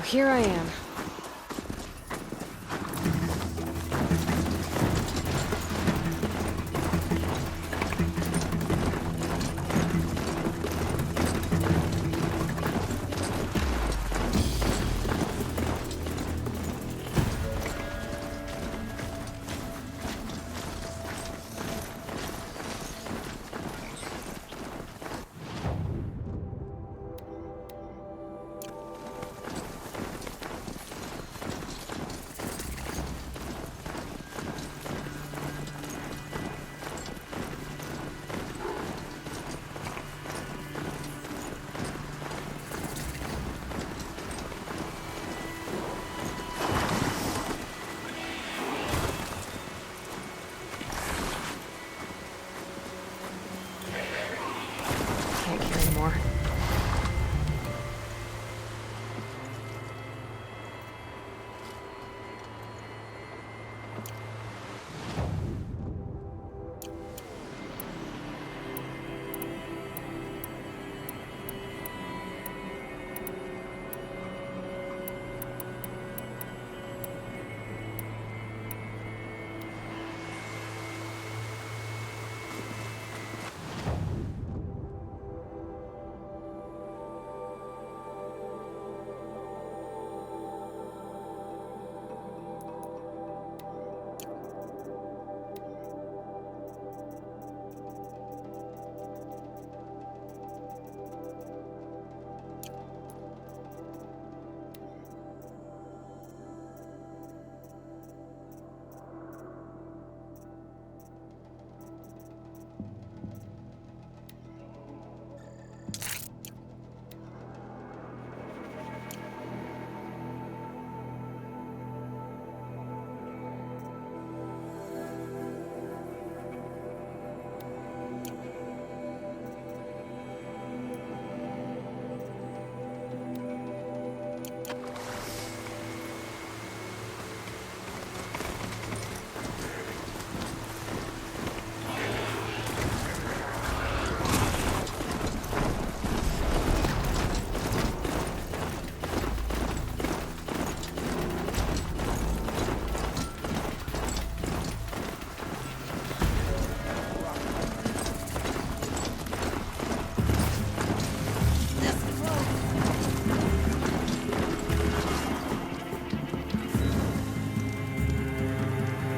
here I am. Can't carry more.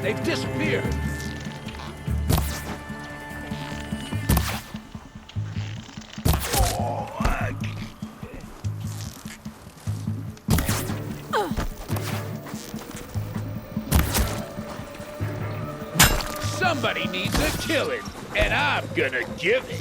They've disappeared. Somebody needs a killing, and I'm gonna give it.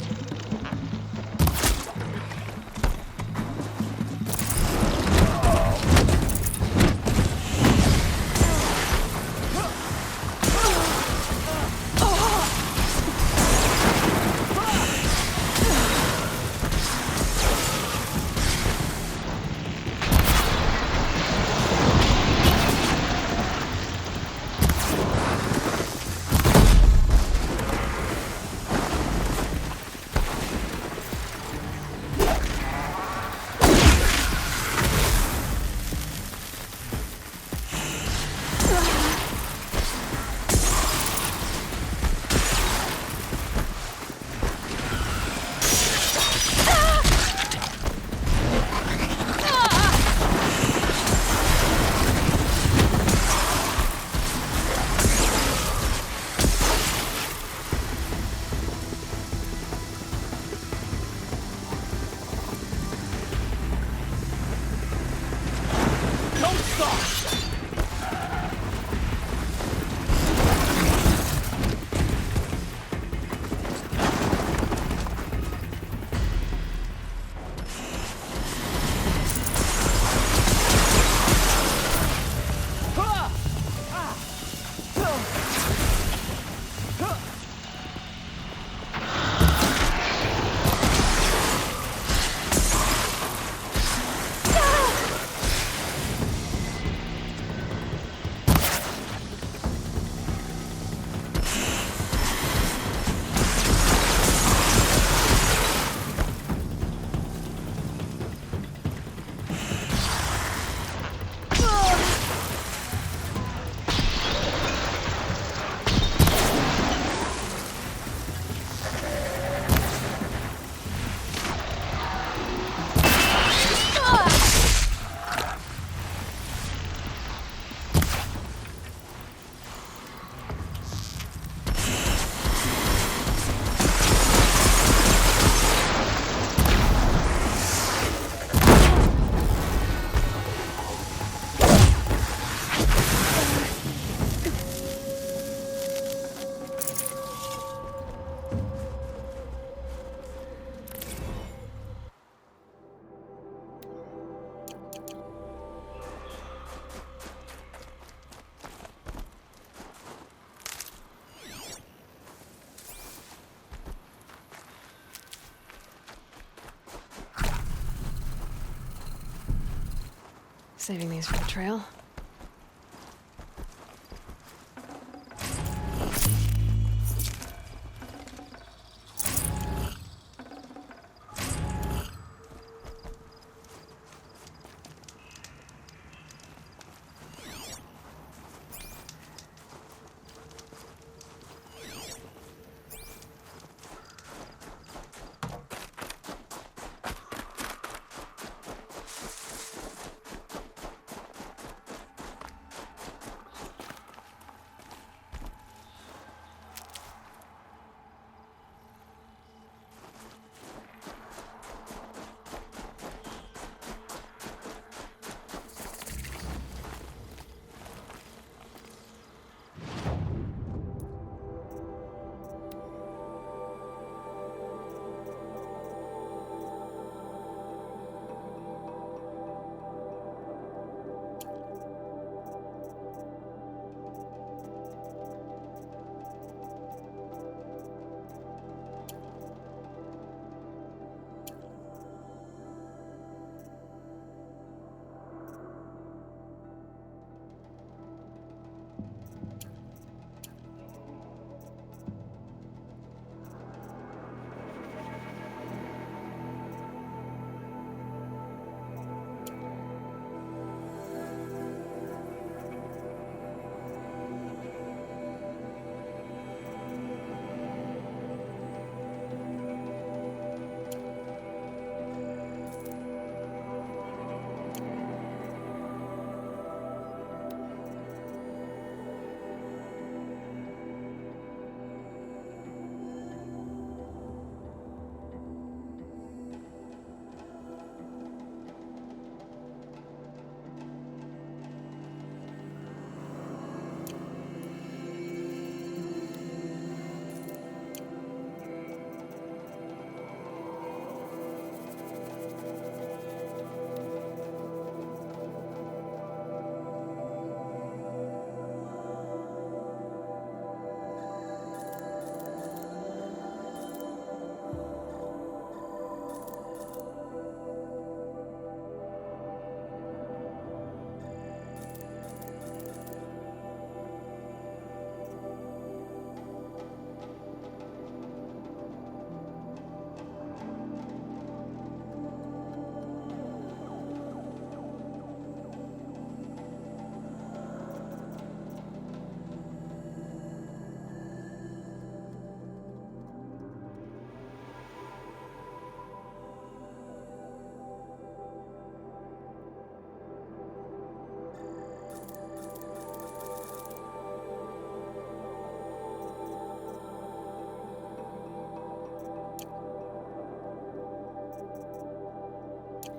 Saving these for the trail.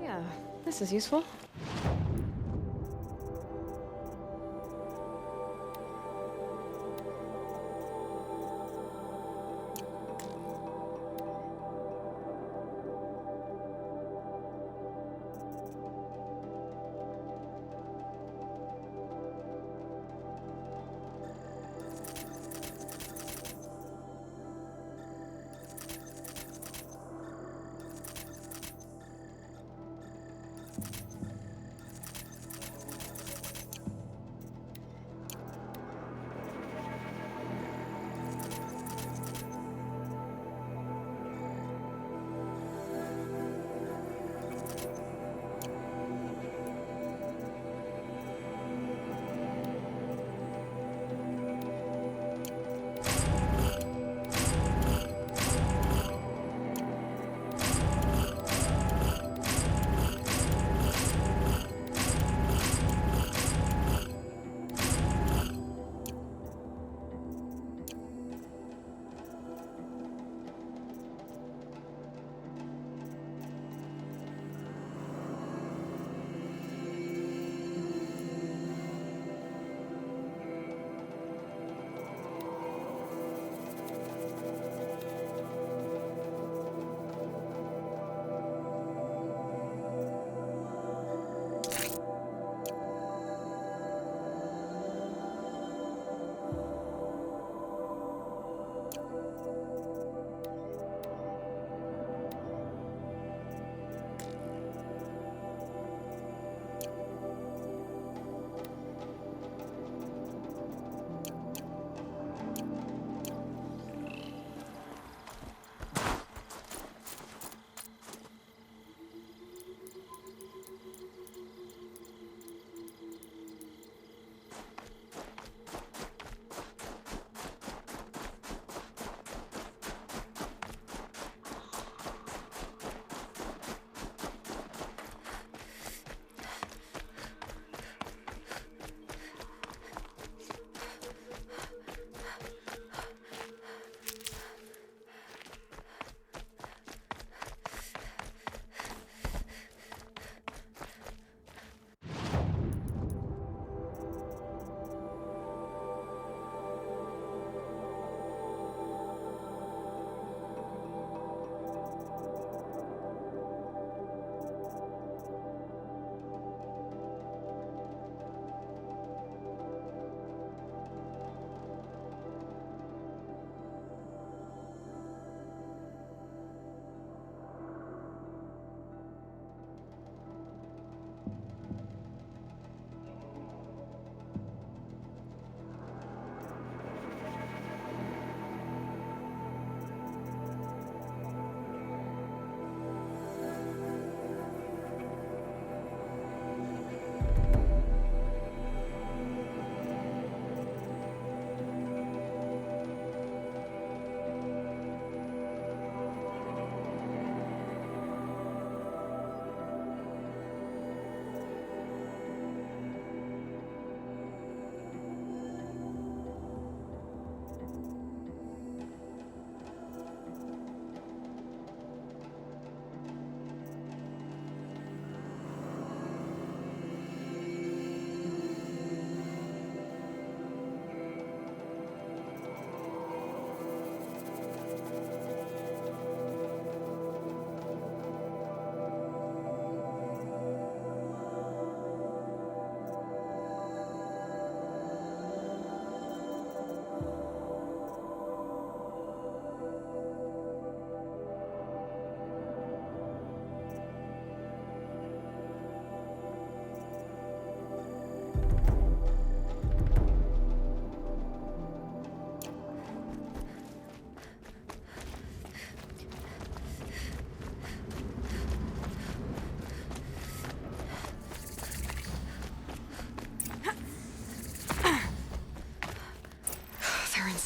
Yeah, this is useful.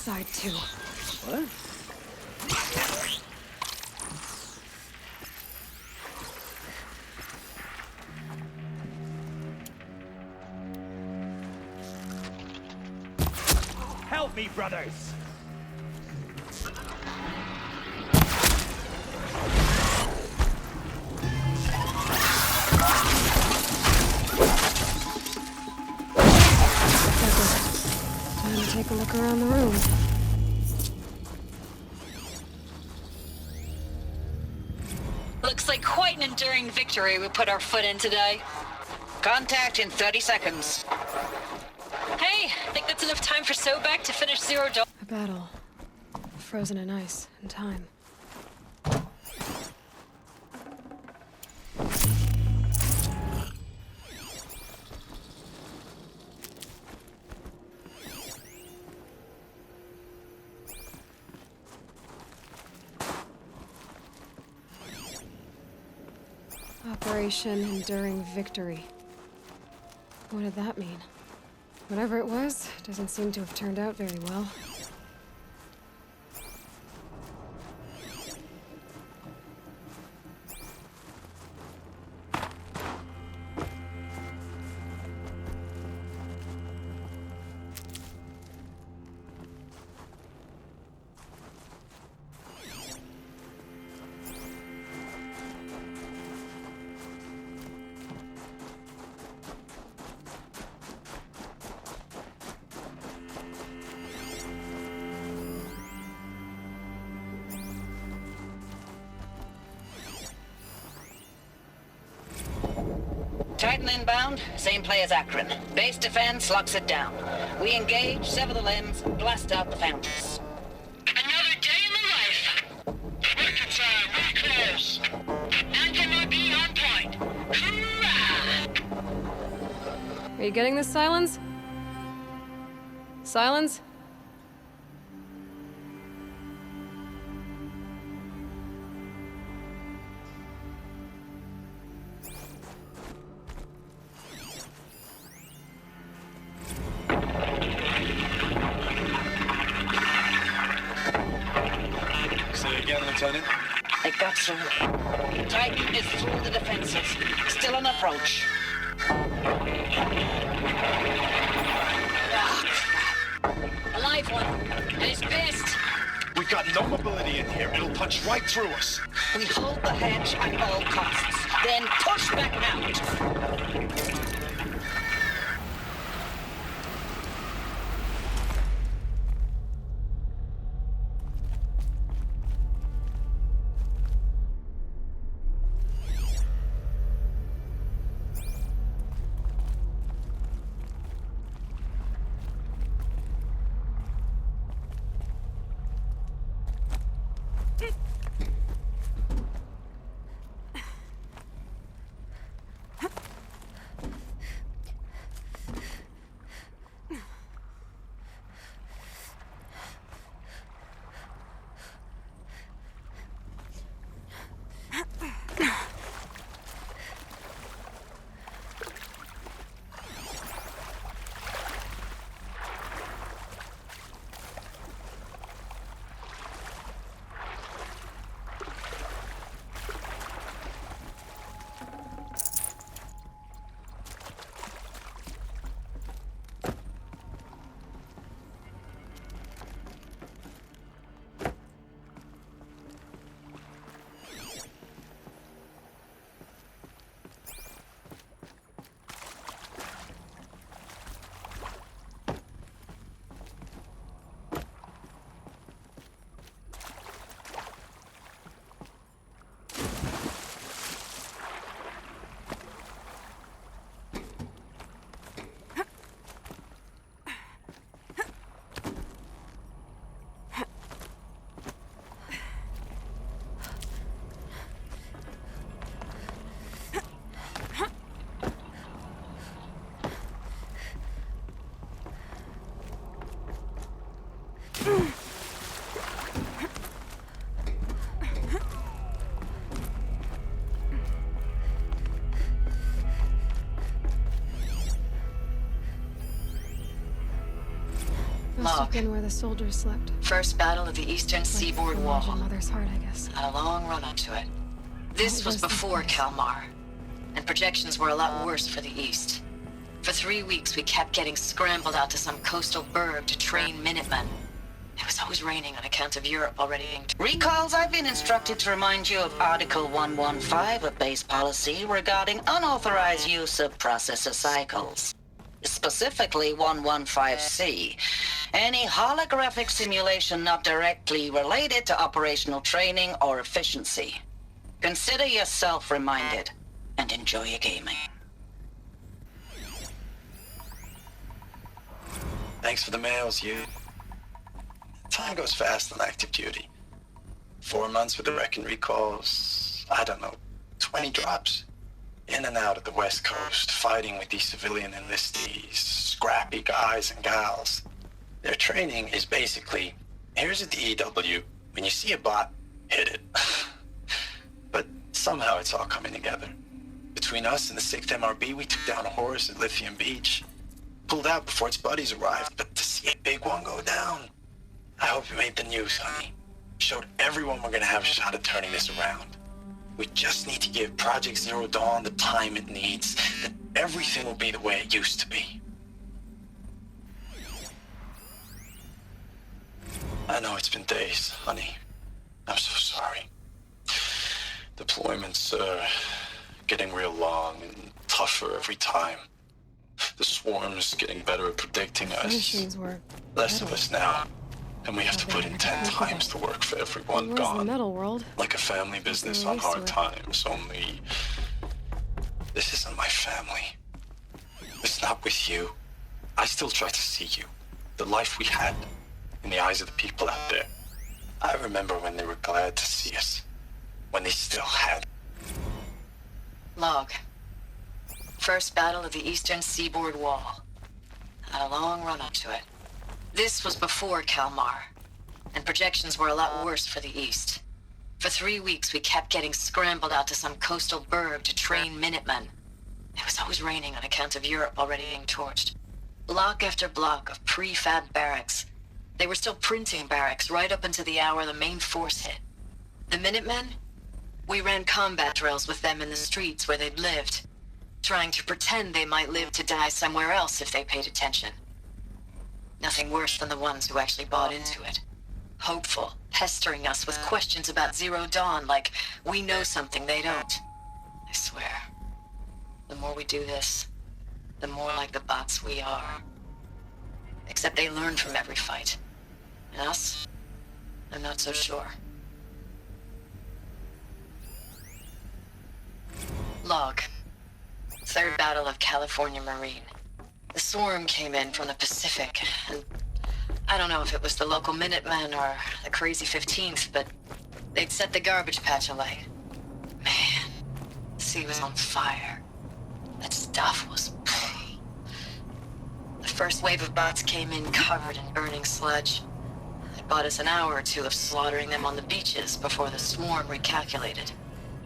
side too. What? Help me, brothers! Time to take a look around the room. Looks like quite an enduring victory we put our foot in today. Contact in 30 seconds. Hey, think that's enough time for Sobek to finish Zero Dawn? A battle. Frozen in ice and time. Operation Enduring Victory. What did that mean? Whatever it was, doesn't seem to have turned out very well. Titan inbound, same play as Akron. Base defense locks it down. We engage, sever the limbs, blast out the fountains. Another day in the life. Working time, we're close. Anti-MIB on point. Hoorah! Are you getting this, Silence? Silence? Say again, Lieutenant. It got through. Titan is through the defenses. Still on approach. A live one, and he's pissed. We've got no mobility in here. It'll punch right through us. We hold the hedge at all costs, then push back out. Must have Log. been where the soldiers slept. First battle of the eastern seaboard Imagine wall. Mother's heart, I guess. Had a long run up to it. This What was was this before place? Kalmar, and projections were a lot worse for the east. For 3 weeks, we kept getting scrambled out to some coastal burg to train Minutemen. It was always raining on account of Europe already being... Recalls, I've been instructed to remind you of Article 115 of base policy regarding unauthorized use of processor cycles. Specifically 115C. Any holographic simulation not directly related to operational training or efficiency. Consider yourself reminded, and enjoy your gaming. Thanks for the mails, you. Time goes fast on active duty. 4 months with the wreck and recalls, I don't know, 20 drops. In and out of the West Coast, fighting with these civilian enlistees, scrappy guys and gals. Their training is basically, here's a DEW, when you see a bot, hit it. But somehow it's all coming together. Between us and the 6th MRB, we took down a horse at Lithium Beach. Pulled out before its buddies arrived, but to see a big one go down, I hope it made the news, honey. Showed everyone we're gonna have a shot at turning this around. We just need to give Project Zero Dawn the time it needs, then everything will be the way it used to be. I know it's been days, honey. I'm so sorry. Deployments are getting real long and tougher every time. The swarm's getting better at predicting us. Machines were Less of metal. us now. And we have to Well, put they in were 10 capable. times the work for It everyone was the gone. metal world. Like a family business We're on used to hard it. times, only... This isn't my family. It's not with you. I still try to see you. The life we had in the eyes of the people out there. I remember when they were glad to see us. When they still had. Log. First battle of the eastern seaboard wall. Had a long run up to it. This was before Kalmar, and projections were a lot worse for the east. For 3 weeks, we kept getting scrambled out to some coastal burg to train Minutemen. It was always raining on account of Europe already being torched. Block after block of prefab barracks. They were still printing barracks right up until the hour the main force hit. The Minutemen? We ran combat drills with them in the streets where they'd lived, trying to pretend they might live to die somewhere else if they paid attention. Nothing worse than the ones who actually bought into it. Hopeful, pestering us with questions about Zero Dawn like we know something they don't. I swear, the more we do this, the more like the bots we are. Except they learn from every fight. And us? I'm not so sure. Log. Third battle of California Marine. The swarm came in from the Pacific, and I don't know if it was the local Minutemen or the crazy 15th, but they'd set the garbage patch alight. Man, the sea was on fire. That stuff was... The first wave of bots came in covered in burning sludge. It bought us an hour or two of slaughtering them on the beaches before the swarm recalculated.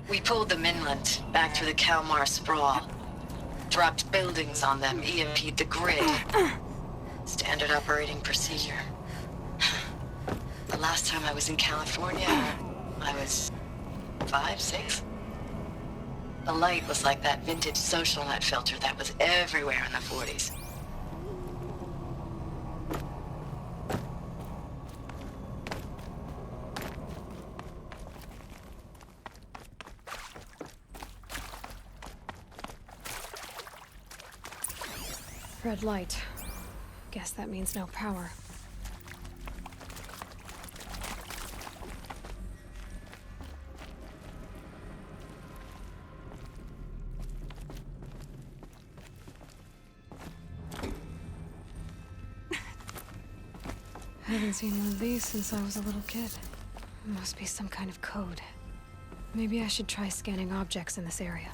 We pulled them inland, back through the Kalmar sprawl. Dropped buildings on them, EMP'd the grid. Standard operating procedure. The last time I was in California, I was 5, 6. The light was like that vintage social net filter that was everywhere in the 40s. Red light. Guess that means no power. I haven't seen one of these since I was a little kid. Must be some kind of code. Maybe I should try scanning objects in this area.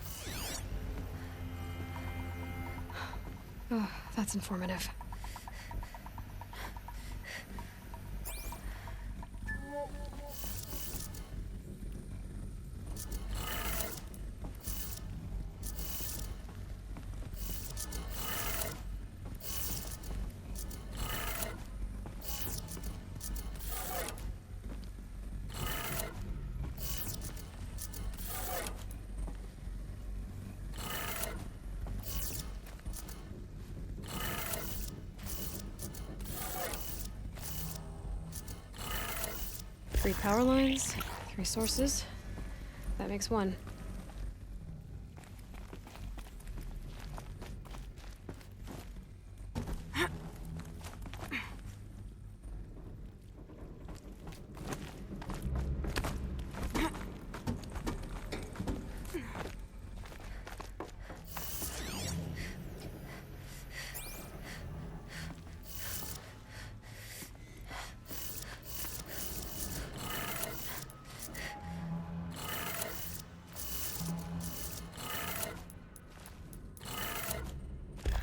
Oh, that's informative. 3 power lines, 3 sources. That makes 1.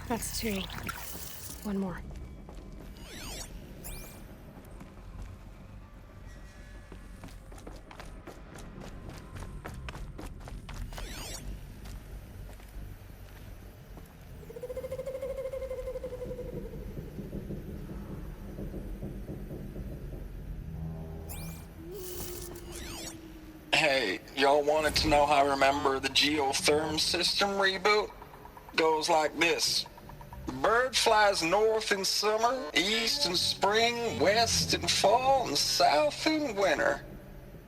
That's 2. 1 more. Hey, y'all wanted to know how I remember the geotherm system reboot? Goes like this. Bird flies north in summer, east in spring, west in fall, and south in winter.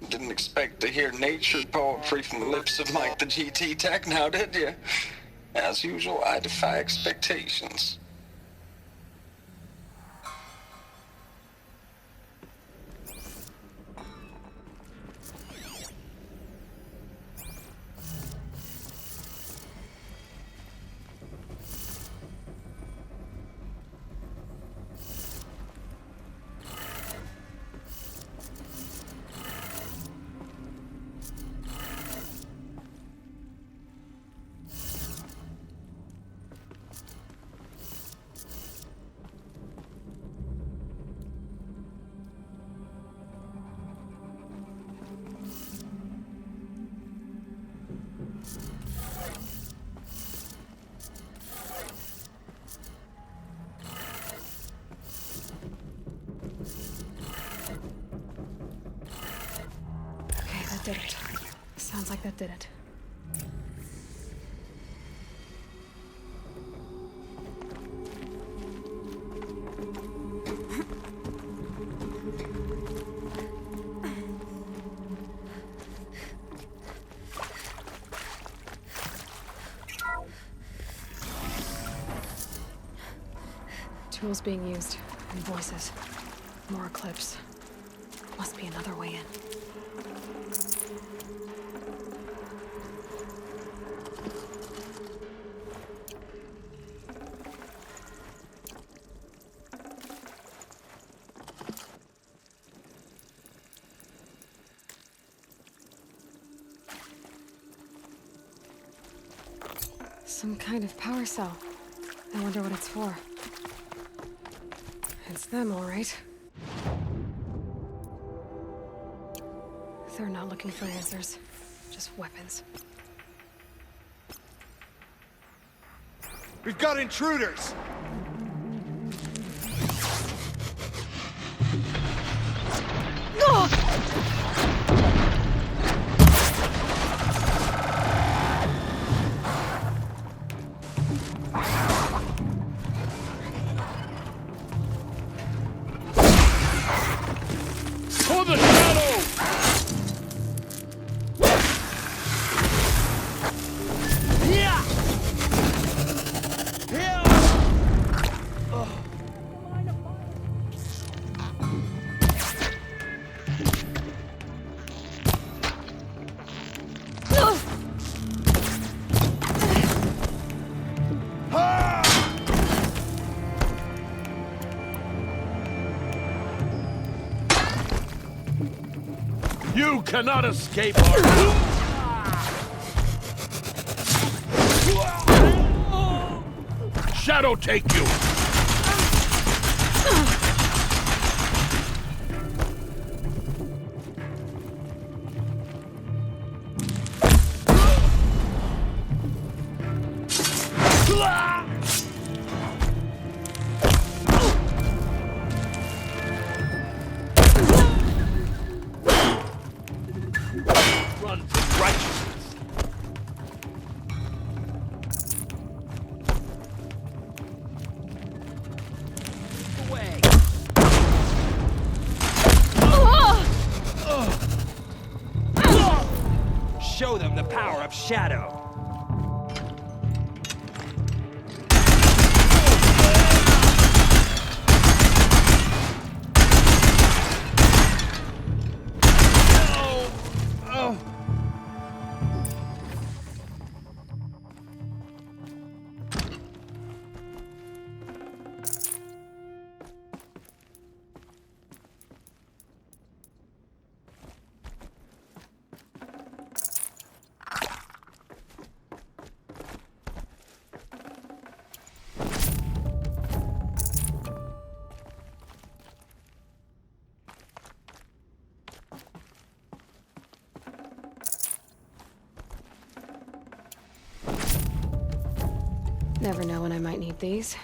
Didn't expect to hear nature poetry from the lips of Mike the GT Tech now, did you? As usual, I defy expectations. Did it. Sounds like that did it. Tools being used, and voices. More Eclipse. Must be another way in. Some kind of power cell. I wonder what it's for. It's them, all right. They're not looking for answers, just weapons. We've got intruders! For the shadow! Yeah! Yeah! You cannot escape our... Shadow take you! Run from righteousness! Away! show them the power of shadow. Never know when I might need these.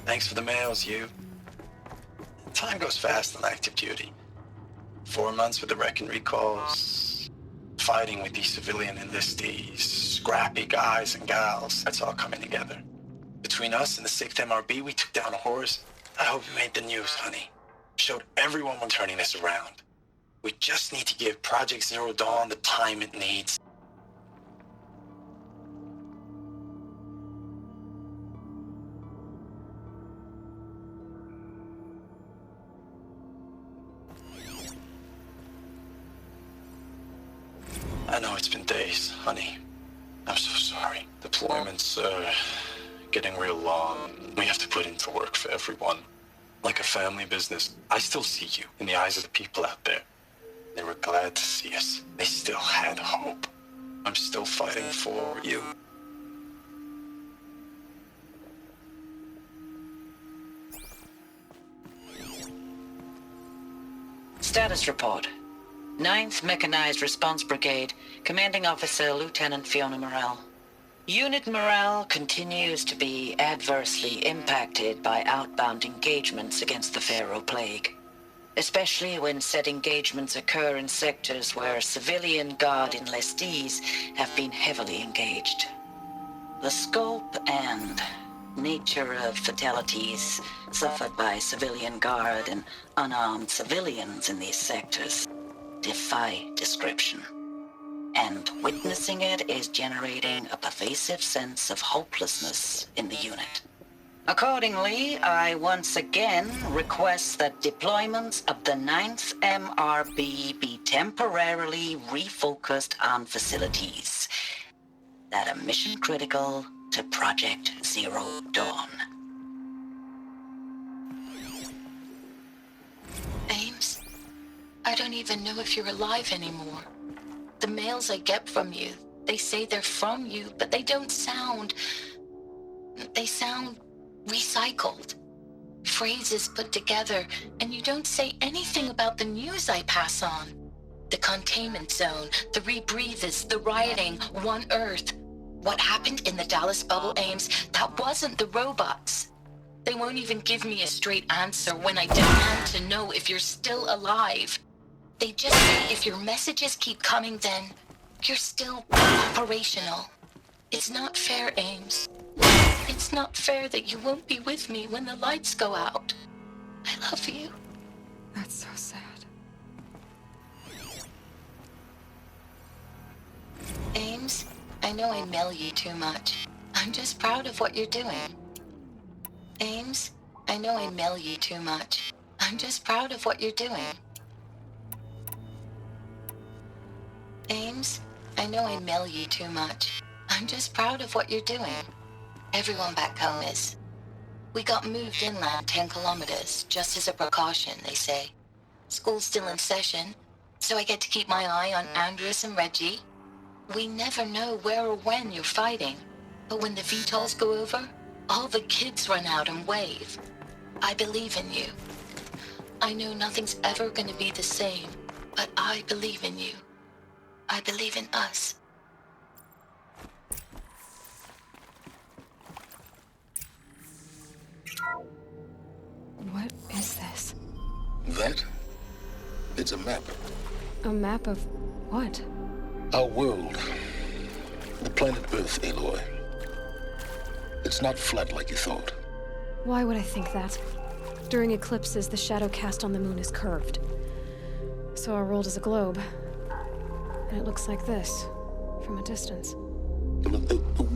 Thanks for the mails, you. Time goes fast on active duty. 4 months with the wreck and recalls. Fighting with these civilian enlistees. Scrappy guys and gals. That's all coming together. Between us and the 6th MRB, we took down a horse. I hope you made the news, honey. Showed everyone we're turning this around. We just need to give Project Zero Dawn the time it needs. I know it's been days, honey. I'm so sorry. Deployments are getting real long. We have to put in the work for everyone. Like a family business. I still see you in the eyes of the people out there. They were glad to see us. They still had hope. I'm still fighting for you. Status report. 9th Mechanized Response Brigade, Commanding Officer Lieutenant Fiona Morrell. Unit morale continues to be adversely impacted by outbound engagements against the Pharaoh Plague, especially when said engagements occur in sectors where civilian guard enlistees have been heavily engaged. The scope and nature of fatalities suffered by civilian guard and unarmed civilians in these sectors defy description. And witnessing it is generating a pervasive sense of hopelessness in the unit. Accordingly, I once again request that deployments of the 9th MRB be temporarily refocused on facilities that are mission critical to Project Zero Dawn. Ames, I don't even know if you're alive anymore. The mails I get from you, they say they're from you, but they don't sound... They sound recycled. Phrases put together, and you don't say anything about the news I pass on. The containment zone, the rebreathers, the rioting, One Earth. What happened in the Dallas bubble, Ames, that wasn't the robots. They won't even give me a straight answer when I demand to know if you're still alive. They just say if your messages keep coming, then you're still operational. It's not fair, Ames. It's not fair that you won't be with me when the lights go out. I love you. That's so sad. Ames, I know I mail you too much. I'm just proud of what you're doing. Ames, I know I mail you too much. I'm just proud of what you're doing. Ames, I know I mail you too much. I'm just proud of what you're doing. Everyone back home is. We got moved inland 10 kilometers, just as a precaution, they say. School's still in session, so I get to keep my eye on Andrews and Reggie. We never know where or when you're fighting, but when the VTOLs go over, all the kids run out and wave. I believe in you. I know nothing's ever gonna be the same, but I believe in you. I believe in us. What is this? That? It's a map. A map of what? Our world. The planet Earth, Aloy. It's not flat like you thought. Why would I think that? During eclipses, the shadow cast on the moon is curved. So our world is a globe. And it looks like this, from a distance.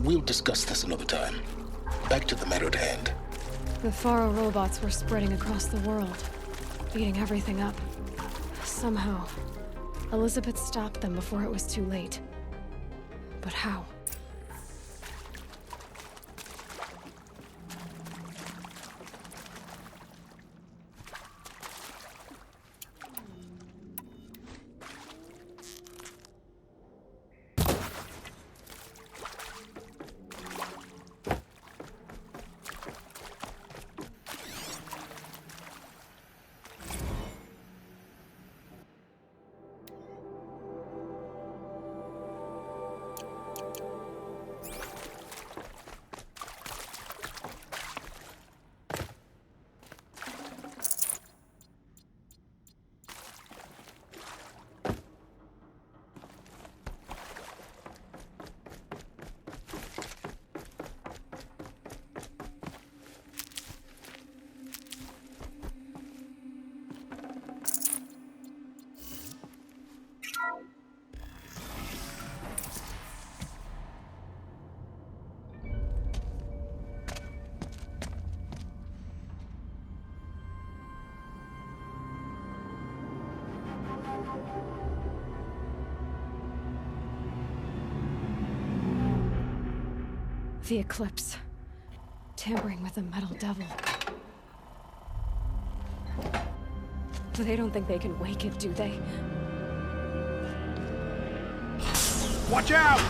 We'll discuss this another time. Back to the matter at hand. The Faro robots were spreading across the world, eating everything up. Somehow, Elizabeth stopped them before it was too late. But how? The Eclipse. Tampering with the metal devil. They don't think they can wake it, do they? Watch out!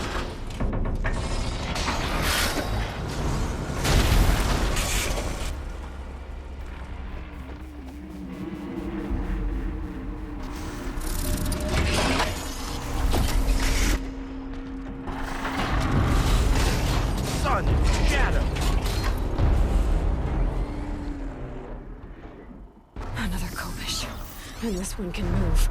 Sun, shadow. Another Kobish. And this one can move.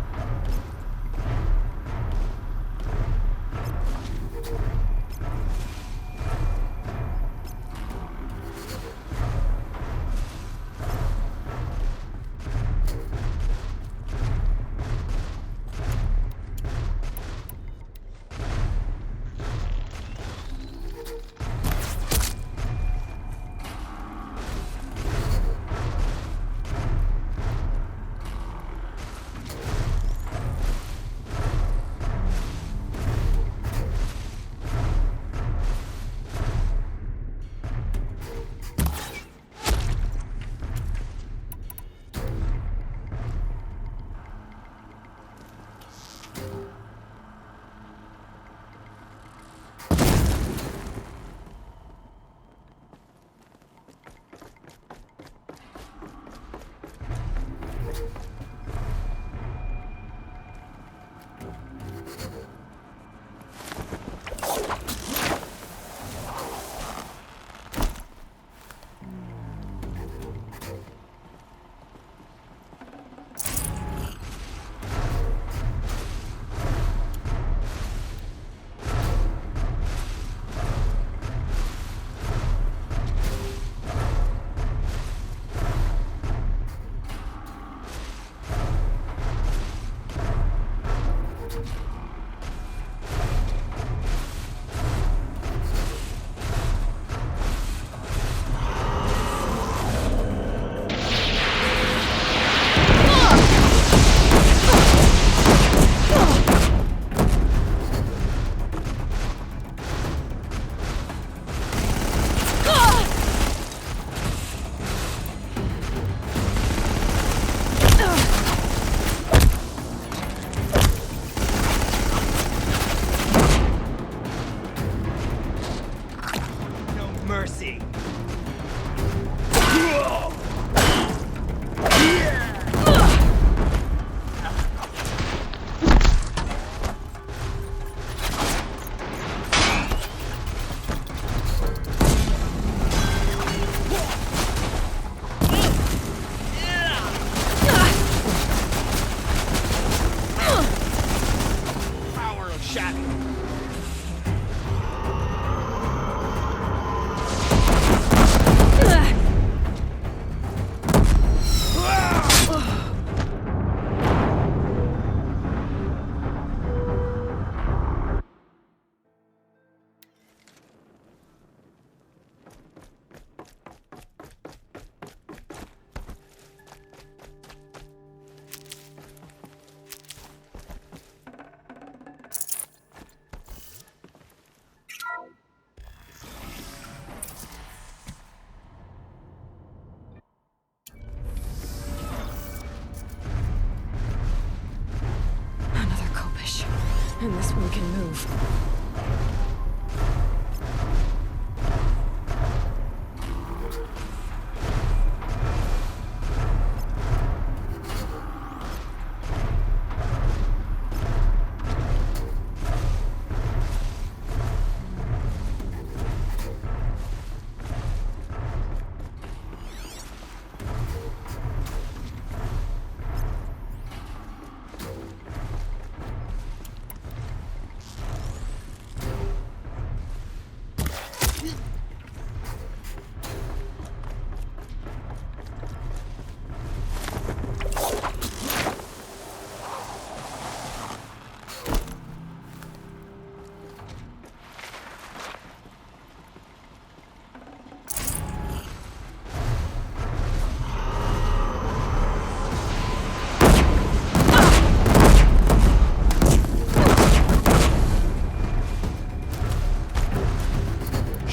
And this one can move.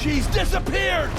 She's disappeared!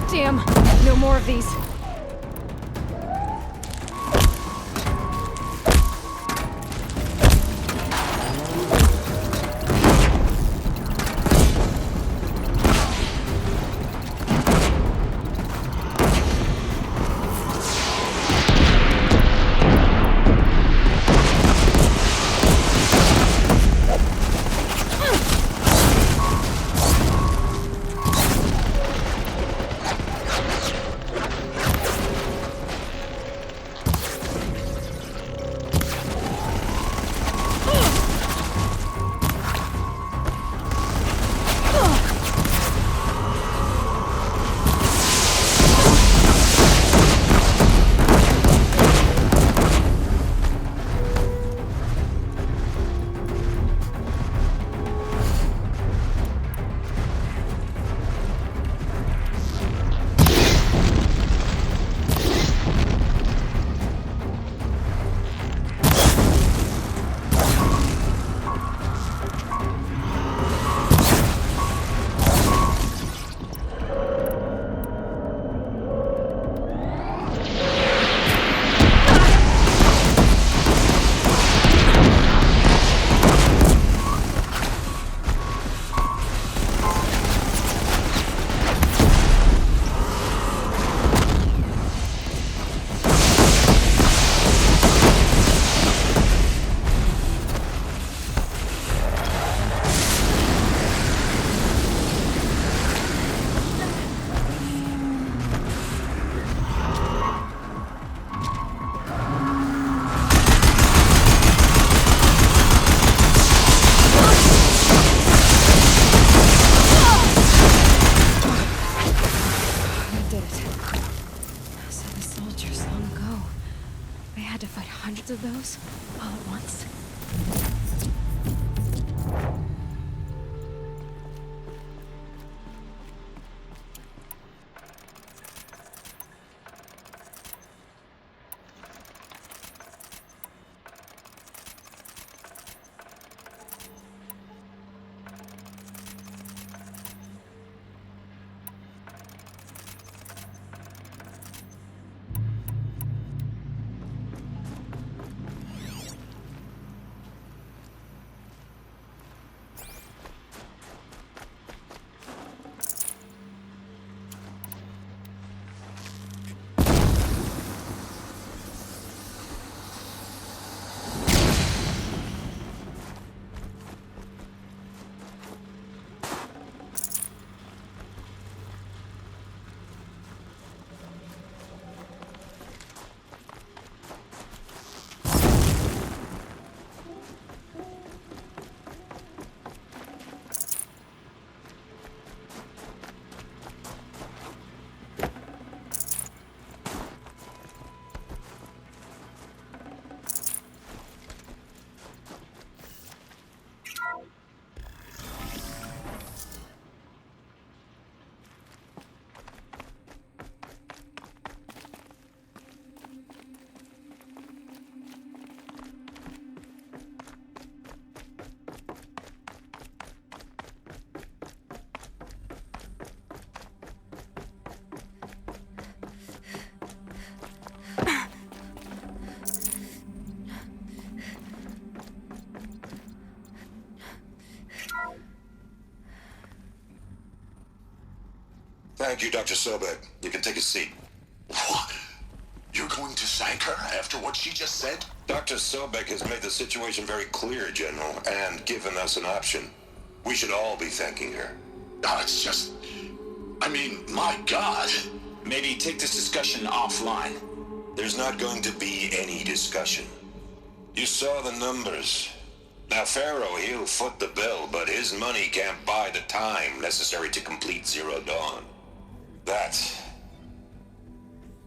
Damn, no more of these. of those all at once. Thank you, Dr. Sobek. You can take a seat. What? You're going to thank her after what she just said? Dr. Sobek has made the situation very clear, General, and given us an option. We should all be thanking her. Oh, it's just... I mean, my God. Maybe take this discussion offline. There's not going to be any discussion. You saw the numbers. Now, Pharaoh, he'll foot the bill, but his money can't buy the time necessary to complete Zero Dawn.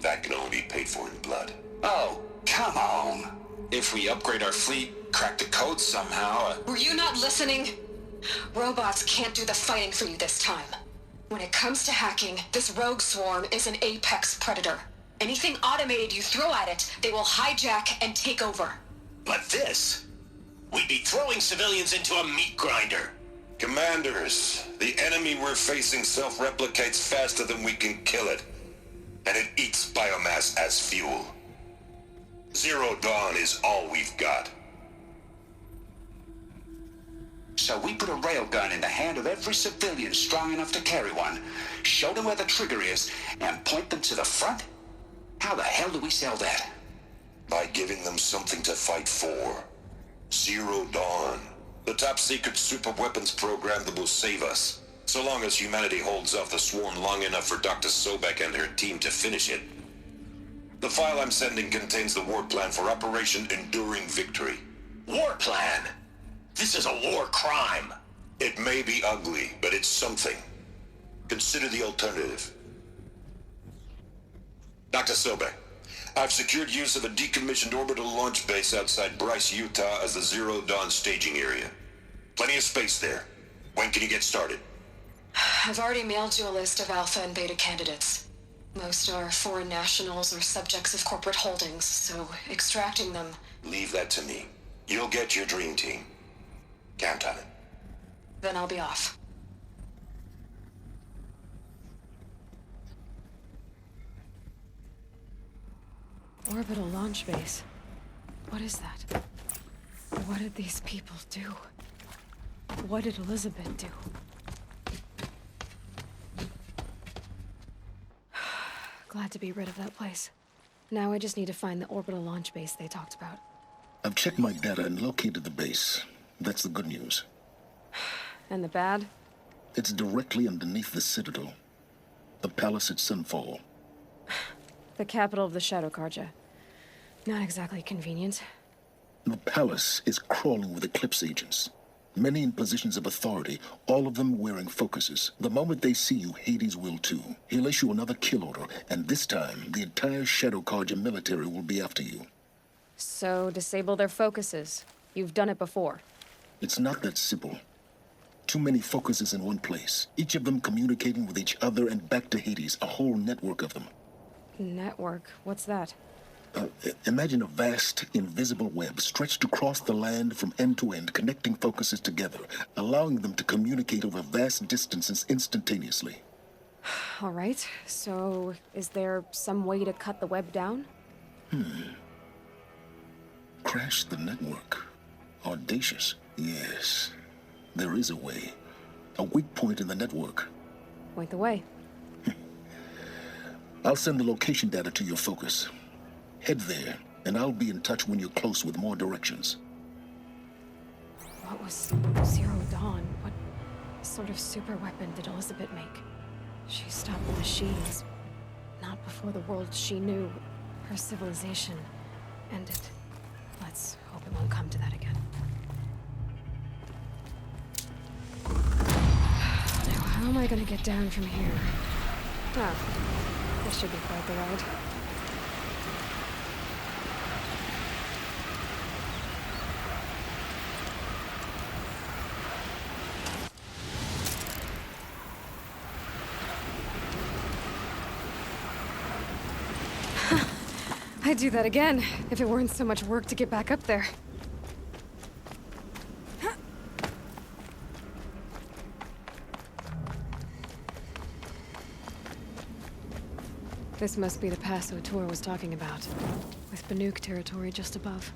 That can only be paid for in blood. Oh, come on. If we upgrade our fleet, crack the code somehow... Were you not listening? Robots can't do the fighting for you this time. When it comes to hacking, this rogue swarm is an apex predator. Anything automated you throw at it, they will hijack and take over. But this... We'd be throwing civilians into a meat grinder. Commanders, the enemy we're facing self-replicates faster than we can kill it. And it eats biomass as fuel. Zero Dawn is all we've got. So we put a railgun in the hand of every civilian strong enough to carry one, show them where the trigger is, and point them to the front? How the hell do we sell that? By giving them something to fight for. Zero Dawn. The top-secret super-weapons program that will save us. So long as humanity holds off the swarm long enough for Dr. Sobek and her team to finish it. The file I'm sending contains the war plan for Operation Enduring Victory. War plan? This is a war crime. It may be ugly, but it's something. Consider the alternative. Dr. Sobek, I've secured use of a decommissioned orbital launch base outside Bryce, Utah as the Zero Dawn staging area. Plenty of space there. When can you get started? I've already mailed you a list of alpha and beta candidates. Most are foreign nationals or subjects of corporate holdings, so extracting them... Leave that to me. You'll get your dream team. Count on it. Then I'll be off. Orbital launch base. What is that? What did these people do? What did Elizabeth do? Glad to be rid of that place. Now I just need to find the orbital launch base they talked about. I've checked my data and located the base. That's the good news. And the bad? It's directly underneath the Citadel. The palace at Sunfall. The capital of the Shadow Carja. Not exactly convenient. The palace is crawling with Eclipse agents. Many in positions of authority, all of them wearing focuses. The moment they see you, Hades will too. He'll issue another kill order, and this time, the entire Shadow Carja military will be after you. So, disable their focuses. You've done it before. It's not that simple. Too many focuses in one place, each of them communicating with each other and back to Hades, a whole network of them. Network? What's that? Imagine a vast, invisible web stretched across the land from end to end, connecting focuses together, allowing them to communicate over vast distances instantaneously. All right, so is there some way to cut the web down? Crash the network. Audacious. Yes, there is a way. A weak point in the network. Point the way. I'll send the location data to your focus. Head there, and I'll be in touch when you're close with more directions. What was Zero Dawn? What sort of super weapon did Elizabeth make? She stopped the machines. Not before the world she knew, her civilization, ended. Let's hope it won't come to that again. Now, how am I gonna get down from here? Oh, this should be quite the ride. I'd do that again, if it weren't so much work to get back up there. This must be the pass O'Toole was talking about, with Banuk territory just above.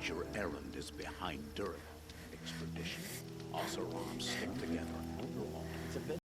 Your errand is behind Durham. Extradition. Oseram stick together.